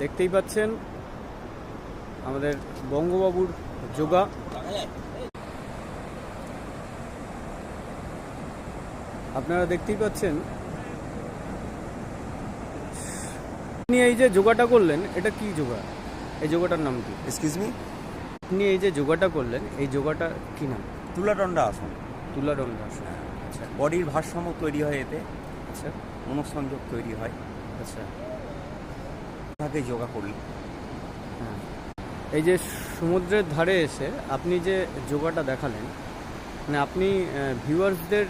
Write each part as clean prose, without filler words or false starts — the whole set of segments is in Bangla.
দেখতেই পাচ্ছেন আমাদের বঙ্গবাবুর যোগা। আপনারা দেখতেই পাচ্ছেন আপনি এই যে যোগাটা করলেন, এটা কি যোগা? এই যোগাটার নাম কি? এক্সকিউজ মি, আপনি এই যে যোগাটা করলেন, এই যোগাটা কি নাম? তুলাদণ্ড আসন। তুলাদণ্ড আসন। আচ্ছা বডির ভারসাম্য তৈরি হয় এতে, আচ্ছা মনোসংযোগ তৈরি হয়। আচ্ছা। তাকে যোগা করলে হ্যাঁ, এই যে সমুদ্রের ধারে এসে আপনি যে যোগাটা দেখালেন, মানে আপনি ভিউয়ার্সদের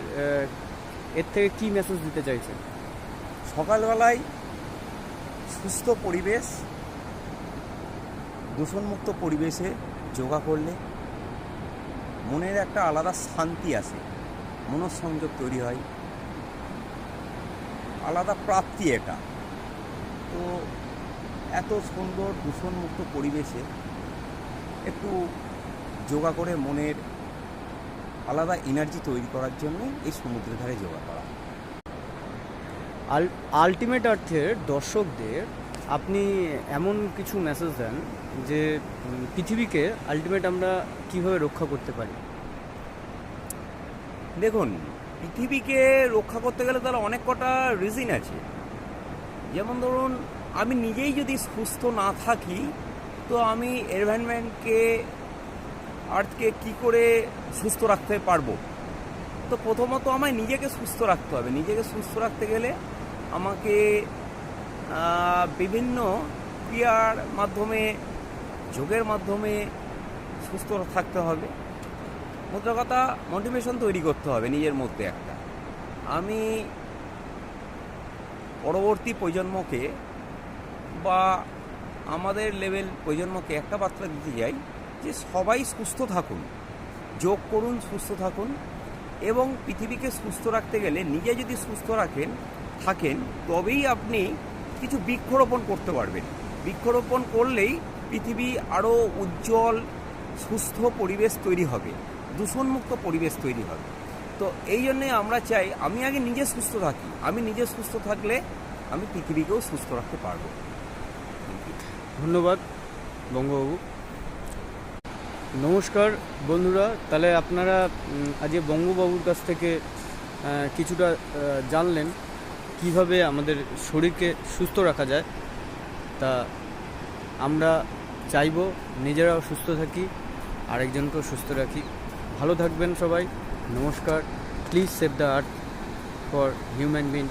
এর থেকে কি মেসেজ দিতে চাইছেন? সকালবেলায় সুস্থ পরিবেশ, দূষণমুক্ত পরিবেশে যোগা করলে মনের একটা আলাদা শান্তি আসে, মনঃসংযোগ তৈরি হয়, আলাদা প্রাপ্তি এটা। তো এত সুন্দর দূষণমুক্ত পরিবেশে একটু যোগা করে মনের আলাদা এনার্জি তৈরি করার জন্য এই সমুদ্রের ধারে যোগা করা। আলটিমেট আর্থের দর্শকদের আপনি এমন কিছু মেসেজ দেন যে পৃথিবীকে আলটিমেট আমরা কিভাবে রক্ষা করতে পারি? দেখুন, পৃথিবীকে রক্ষা করতে গেলে তাহলে অনেক কটা রিজন আছে। যেমন ধরুন, আমি নিজেই যদি সুস্থ না থাকি তো আমি এনভায়রনমেন্টকে, আর্থকে কি করে সুস্থ রাখতে পারবো? তো প্রথমত আমায় নিজেকে সুস্থ রাখতে হবে। নিজেকে সুস্থ রাখতে গেলে আমাকে বিভিন্ন ক্রিয়ার মাধ্যমে, যোগের মাধ্যমে সুস্থ থাকতে হবে। মোদ্দা কথা, মোটিভেশন তৈরি করতে হবে নিজের মধ্যে একটা। আমি পরবর্তী প্রজন্মকে বা আমাদের লেভেল প্রজন্মকে একটা বার্তা দিতে চাই যে সবাই সুস্থ থাকুন, যোগ করুন, সুস্থ থাকুন। এবং পৃথিবীকে সুস্থ রাখতে গেলে নিজে যদি সুস্থ থাকেন তবেই আপনি কিছু বৃক্ষরোপণ করতে পারবেন। বৃক্ষরোপণ করলেই পৃথিবী আরও উজ্জ্বল, সুস্থ পরিবেশ তৈরি হবে, দূষণমুক্ত পরিবেশ তৈরি হবে। তো এই জন্যে আমরা চাই আমি আগে নিজে সুস্থ থাকি। আমি নিজে সুস্থ থাকলে আমি পৃথিবীকেও সুস্থ রাখতে পারবো। ধন্যবাদ বঙ্গবাবু। নমস্কার বন্ধুরা, তাহলে আপনারা আজকে বঙ্গবাবুর কাছ থেকে কিছুটা জানলেন কিভাবে আমাদের শরীরকে সুস্থ রাখা যায়। তা আমরা চাইবো নিজেরাও সুস্থ থাকি, আরেকজনকেও সুস্থ রাখি। ভালো থাকবেন সবাই। নমস্কার। Please save the earth for human being.